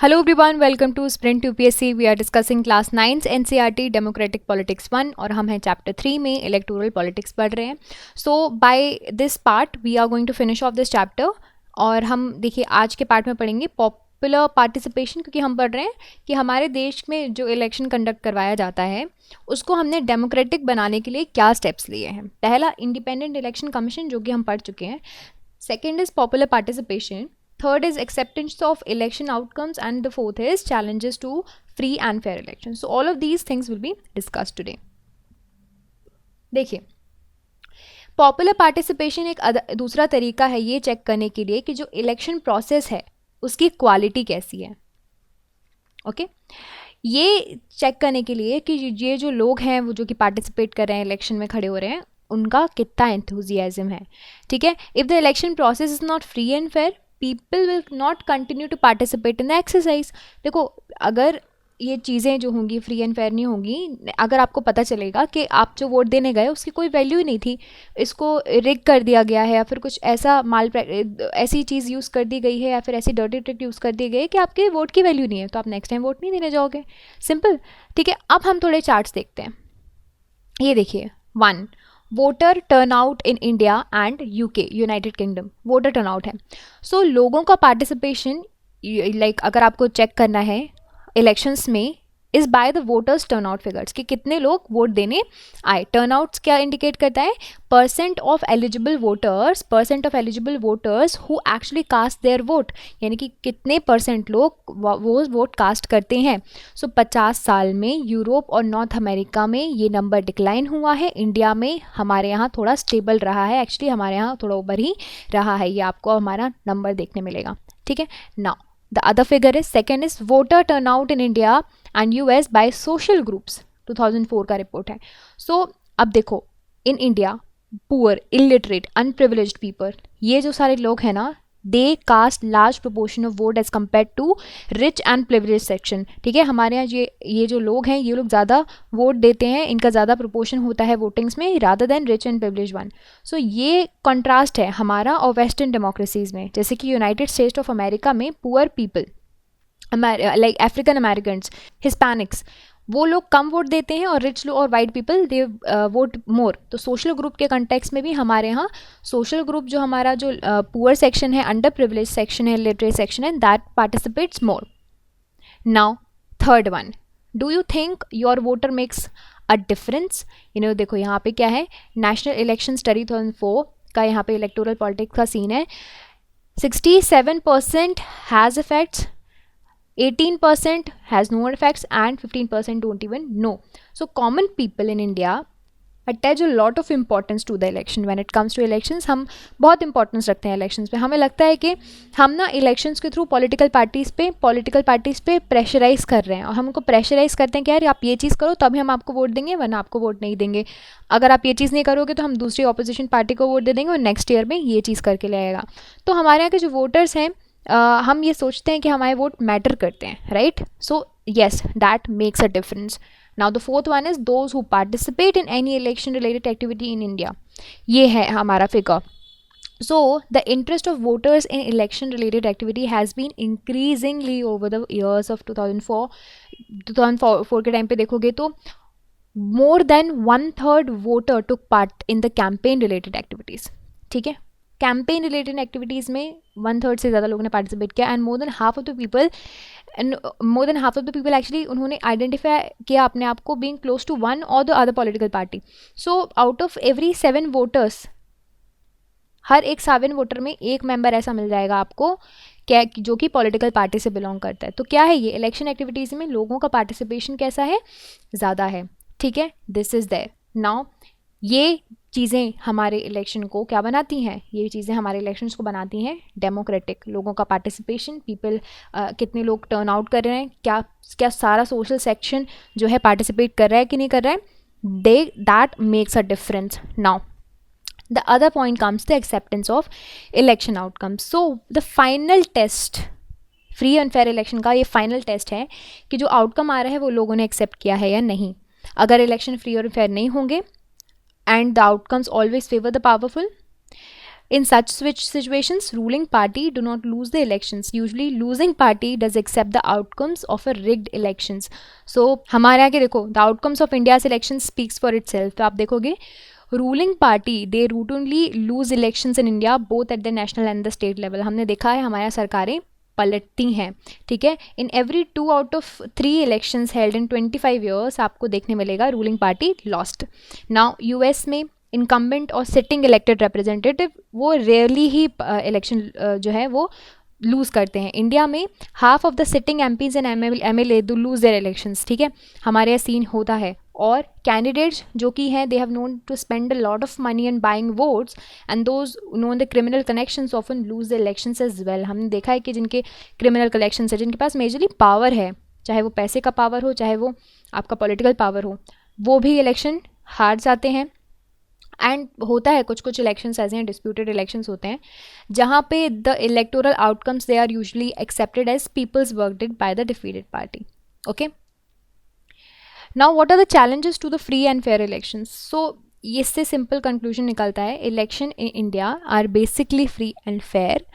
Hello everyone, welcome to Sprint UPSC. We are discussing class 9 NCERT Democratic Politics 1 और हम हैं chapter 3 में electoral politics पढ़ रहे हैं. So by this part we are going to finish off this chapter और हम देखिए आज के पार्ट में पढ़ेंगे पॉपुलर पार्टिसिपेशन, क्योंकि हम पढ़ रहे हैं कि हमारे देश में जो इलेक्शन कंडक्ट करवाया जाता है उसको हमने डेमोक्रेटिक बनाने के लिए क्या स्टेप्स लिए हैं. पहला इंडिपेंडेंट इलेक्शन कमीशन जो कि हम पढ़ चुके हैं. Second is popular participation. Third is acceptance of election outcomes, and the fourth is challenges to free and fair elections. So all of these things will be discussed today. देखिए, popular participation एक दूसरा तरीका है ये check करने के लिए कि जो इलेक्शन प्रोसेस है उसकी क्वालिटी कैसी है. ओके ये चेक करने के लिए कि ये जो लोग हैं वो जो कि पार्टिसिपेट कर रहे हैं, इलेक्शन में खड़े हो रहे हैं, उनका कितना एंथुजियाज्म है. ठीक है, if the election process is not free and fair, people will not continue to participate in the exercise. देखो, अगर ये चीज़ें जो होंगी फ्री एंड फेयर नहीं होंगी, अगर आपको पता चलेगा कि आप जो वोट देने गए उसकी कोई वैल्यू ही नहीं थी, इसको रिग कर दिया गया है या फिर कुछ ऐसा ऐसी चीज़ यूज़ कर दी गई है या फिर ऐसी डर्टी ट्रिक यूज़ कर दी गई है कि आपके वोट की वैल्यू नहीं है, तो आप नेक्स्ट टाइम वोट नहीं देने जाओगे. सिंपल. ठीक है, अब हम थोड़े चार्ट्स देखते हैं. ये देखिए, 1 voter turnout in India and UK, United kingdom. Voter turnout है. सो लोगों का पार्टिसिपेशन, लाइक अगर आपको चेक करना है इलेक्शंस में, is by the voters turnout figures, कि कितने लोग वोट देने आए. टर्नआउट्स क्या इंडिकेट करता है? Percent of eligible voters who actually cast their vote, यानी कि कितने परसेंट लोग वो वोट कास्ट करते हैं. सो 50 साल में यूरोप और नॉर्थ अमेरिका में ये नंबर डिक्लाइन हुआ है. इंडिया में हमारे यहाँ थोड़ा स्टेबल रहा है, एक्चुअली हमारे यहाँ थोड़ा ऊपर ही रहा है. ये आपको हमारा नंबर देखने मिलेगा. ठीक है. Now the other figure is, second is voter turnout in India and US by social groups. 2004 का रिपोर्ट है. So अब देखो, in India poor, illiterate, unprivileged people, ये जो सारे लोग हैं ना, they cast large proportion of vote as compared to rich and privileged section. ठीक है, हमारे यहाँ ये जो लोग हैं, ये लोग ज़्यादा वोट देते हैं, इनका ज़्यादा प्रोपोर्शन होता है वोटिंग्स में rather than rich and privileged one. सो ये कंट्रास्ट है हमारा और वेस्टर्न डेमोक्रेसीज़ में. जैसे कि यूनाइटेड स्टेट्स ऑफ अमेरिका में poor people, like African Americans, Hispanics, वो लोग कम वोट देते हैं और रिच लोग और वाइट पीपल दे वोट मोर. तो सोशल ग्रुप के कंटेक्स्ट में भी हमारे यहाँ सोशल ग्रुप जो हमारा जो पुअर सेक्शन है, अंडर प्रिविलेज सेक्शन है, लिटरेट सेक्शन है, that participates more. Now third one, do you think your voter makes a difference? देखो यहाँ पे क्या है, नेशनल इलेक्शन स्टडी 2004 का यहाँ पे इलेक्टोरल पॉलिटिक्स का सीन है. 67% has effects, 18% has no effects and 15% don't even know. So common people in India attach a lot of importance to the election. When it comes to elections, हम बहुत importance रखते हैं elections पे. हमें लगता है कि हम ना इलेक्शंस के थ्रू पॉलिटिकल पार्टीज़ पे प्रेशराइज़ कर रहे हैं, और हमको प्रेशराइज़ करते हैं कि यार आप ये चीज़ करो तभी हम आपको वोट देंगे, वरना आपको वोट नहीं देंगे. अगर आप ये चीज़ नहीं करोगे तो हम दूसरी ऑपोजिशन पार्टी को वोट दे देंगे और नेक्स्ट ईयर में ये चीज़ करके ले आएगा. तो हमारे यहाँ के जो वोटर्स हैं, हम ये सोचते हैं कि हमारे वोट मैटर करते हैं, right? So yes, that makes a difference. Now the fourth one is those who participate in any election related activity in India. ये है हमारा figure. So the interest of voters in election related activity has been increasingly over the years of 2004 के time पे देखोगे तो more than 1/3 voter took part in the campaign related activities. ठीक है, campaign related activities में 1/3 से ज़्यादा लोगों ने पार्टिसिपेट किया. And more than half of the people actually उन्होंने आइडेंटिफाई किया अपने आप को बीइंग क्लोज टू वन और the other political party. So out of every 7 voters, हर एक 7 वोटर में एक मेंबर ऐसा मिल जाएगा आपको क्या, जो कि पॉलिटिकल पार्टी से बिलोंग करता है. तो क्या है ये, इलेक्शन एक्टिविटीज़ में लोगों का पार्टिसिपेशन कैसा है? ज़्यादा है. ठीक है, दिस इज़ देयर. नाउ ये चीज़ें हमारे इलेक्शन को क्या बनाती हैं? ये चीज़ें हमारे इलेक्शंस को बनाती हैं डेमोक्रेटिक. लोगों का पार्टिसिपेशन, पीपल कितने लोग टर्न आउट कर रहे हैं, क्या सारा सोशल सेक्शन जो है पार्टिसिपेट कर रहा है कि नहीं कर रहा है, that makes a difference. Now the other point comes the acceptance of election outcomes. So the final test, free and fair election का ये फाइनल टेस्ट है कि जो आउटकम आ रहा है वो लोगों ने एक्सेप्ट किया है या नहीं. अगर इलेक्शन फ्री और फेयर नहीं होंगे, and the outcomes always favor the powerful, In such situations, ruling party do not lose the elections. Usually, losing party does accept the outcomes of a rigged elections. So हमारे आगे देखो, the outcomes of India's elections speaks for itself. तो आप देखोगे ruling party they routinely lose elections in India both at the national and the state level. हमने देखा है हमारी सरकारें पलटती हैं. ठीक है, in every 2 out of 3 elections held in 25 years आपको देखने मिलेगा ruling party lost. Now US में इनकम्बेंट और सिटिंग इलेक्टेड रिप्रेजेंटेटिव वो रेयरली ही इलेक्शन जो है वो लूज़ करते हैं. इंडिया में half of the sitting MPs and MLA do lose their elections. ठीक है, हमारे यहाँ सीन होता है. और कैंडिडेट्स जो कि हैं they have known to spend a lot of money and buying votes and those known the criminal connections often lose the elections as well. हमने देखा है कि जिनके क्रिमिनल कनेक्शंस है, जिनके पास मेजरली पावर है, चाहे वो पैसे का पावर हो चाहे वो आपका पॉलिटिकल पावर हो, वो भी इलेक्शन हार जाते हैं. एंड होता है कुछ इलेक्शंस ऐसे हैं, डिस्प्यूटेड इलेक्शंस होते हैं जहाँ पे the electoral outcomes they are usually accepted as people's work did by the defeated party. Okay, now what are the challenges to the free and fair elections. So इससे simple conclusion निकलता है, election in India are basically free and fair.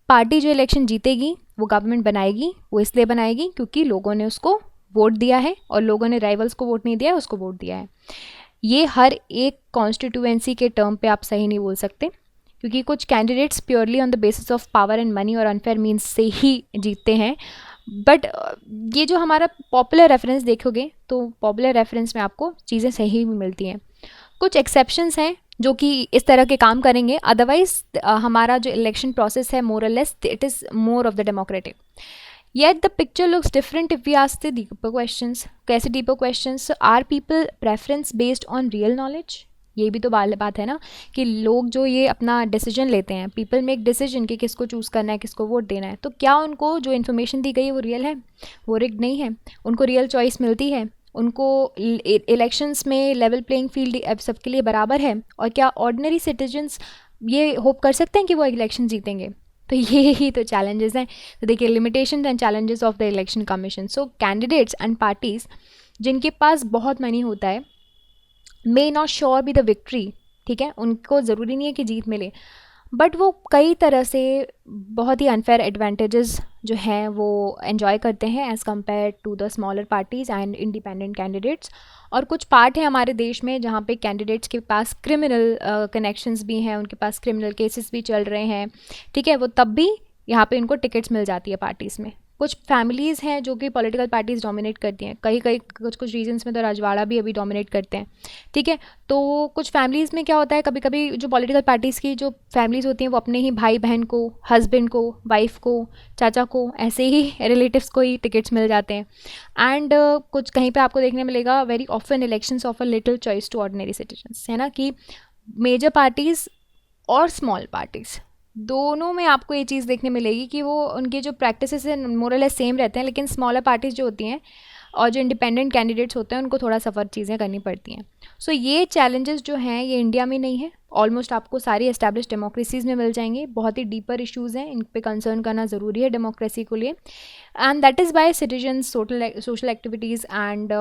Party जो election जीतेगी वो government बनाएगी, वो इसलिए बनाएगी क्योंकि लोगों ने उसको वोट दिया है और लोगों ने राइवल्स को वोट नहीं दिया है, उसको वोट दिया है. ये हर एक कॉन्स्टिट्यूएंसी के टर्म पे आप सही नहीं बोल सकते क्योंकि कुछ candidates purely on the basis of power and money और अनफेयर मीन्स से ही जीतते हैं. बट ये जो हमारा पॉपुलर रेफरेंस देखोगे तो पॉपुलर रेफरेंस में आपको चीज़ें सही भी मिलती हैं. कुछ एक्सेप्शंस हैं जो कि इस तरह के काम करेंगे, अदरवाइज हमारा जो इलेक्शन प्रोसेस है मोर और less it is more of the democratic. Yet the picture looks different if we ask the deeper questions. कैसे deeper questions? So are people preference based on real knowledge? ये भी तो बात है ना कि लोग जो ये अपना डिसीजन लेते हैं, पीपल मेक डिसीजन कि किसको चूज़ करना है, किसको वोट देना है, तो क्या उनको जो इन्फॉर्मेशन दी गई है वो रियल है, वो रिग्ड नहीं है, उनको रियल चॉइस मिलती है, उनको इलेक्शंस में लेवल प्लेइंग फील्ड सबके लिए बराबर है, और क्या ऑर्डिनरी सिटीजन्स ये होप कर सकते हैं कि वो इलेक्शन जीतेंगे. तो ये ही तो चैलेंजेस हैं. तो देखिए limitations and challenges of the election commission. So candidates and parties जिनके पास बहुत मनी होता है may not sure be the victory. ठीक है, उनको ज़रूरी नहीं है कि जीत मिले, बट वो कई तरह से बहुत ही अनफेयर एडवांटेजेस जो हैं वो एंजॉय करते हैं as compared to the smaller parties and independent candidates. और कुछ पार्ट हैं हमारे देश में जहाँ पे कैंडिडेट्स के पास क्रिमिनल कनेक्शंस भी हैं, उनके पास क्रिमिनल केसेस भी चल रहे हैं. ठीक है, वो तब भी यहाँ पे उनको टिकट्स मिल जाती है पार्टीज़ में. कुछ फैमिलीज़ हैं जो कि पॉलिटिकल पार्टीज़ डोमिनेट करती हैं, कई कुछ रीजन्स में तो रजवाड़ा भी अभी डोमिनेट करते हैं. ठीक है, तो कुछ फैमिलीज़ में क्या होता है, कभी कभी जो पॉलिटिकल पार्टीज़ की जो फैमिलीज़ होती हैं वो अपने ही भाई बहन को, हस्बैंड को, वाइफ को, चाचा को, ऐसे ही रिलेटिव्स को ही टिकट्स मिल जाते हैं. एंड कुछ कहीं पे आपको देखने मिलेगा very often elections of a little choice to ordinary citizens, है ना, कि मेजर पार्टीज़ और स्मॉल पार्टीज़ दोनों में आपको ये चीज़ देखने मिलेगी कि वो उनके जो प्रैक्टिसेस हैं मोरलेस सेम रहते हैं, लेकिन स्मॉलर पार्टीज़ जो होती हैं और जो इंडिपेंडेंट कैंडिडेट्स होते हैं उनको थोड़ा सफ़र चीज़ें करनी पड़ती हैं. सो ये चैलेंजेस जो हैं ये इंडिया में नहीं है, ऑलमोस्ट आपको सारी एस्टैब्लिश डेमोक्रेसीज़ में मिल जाएंगे. बहुत ही डीपर इश्यूज़ हैं, इन पे कंसर्न करना ज़रूरी है डेमोक्रेसी को लिए. And that is by citizens, social activities and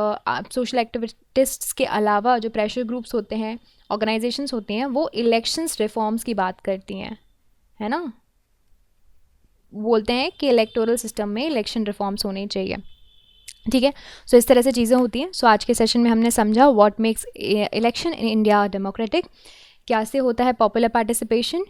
social activists के अलावा जो प्रेशर ग्रुप्स होते हैं, ऑर्गेनाइजेशंस होती हैं, वो इलेक्शंस रिफॉर्म्स की बात करती हैं, है ना, बोलते हैं कि इलेक्टोरल सिस्टम में इलेक्शन रिफॉर्म्स होने चाहिए. ठीक है, सो इस तरह से चीज़ें होती हैं. सो आज के सेशन में हमने समझा what makes election in India democratic, क्या से होता है पॉपुलर पार्टिसिपेशन,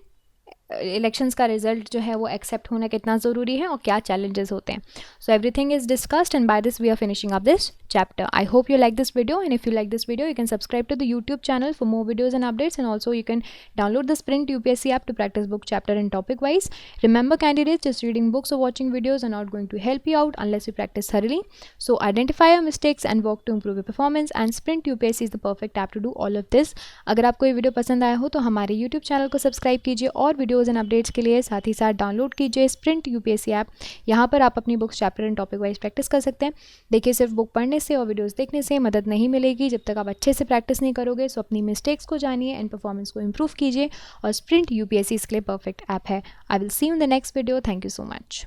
इलेक्शंस का रिजल्ट जो है वो एक्सेप्ट होना कितना ज़रूरी है और क्या चैलेंजेस होते हैं. So everything is discussed and by this we are finishing up this chapter. I hope you like this video, and if you like this video you can subscribe to the YouTube channel for more videos and updates, and also you can download the Sprint UPSC app to practice book chapter and topic wise. Remember candidates, just reading books or watching videos are not going to help you out unless you practice thoroughly. So identify your mistakes and work to improve your performance, and Sprint UPSC is the perfect app to do all of this. अगर आपको ये video पसंद आया हो तो हमारे YouTube channel को subscribe कीजिए और वीडियोज़ एंड अपडेट्स के लिए साथ ही साथ डाउनलोड कीजिए Sprint UPSC ऐप. यहाँ पर आप अपनी books chapter and topic wise practice कर सकते हैं. देखिए सिर्फ बुक पढ़ने से और वीडियोस देखने से मदद नहीं मिलेगी जब तक आप अच्छे से प्रैक्टिस नहीं करोगे. सो अपनी मिस्टेक्स को जानिए एंड परफॉर्मेंस को इंप्रूव कीजिए, और स्प्रिंट यूपीएससी इसके लिए परफेक्ट ऐप है. I will see you in the next video. Thank you so much.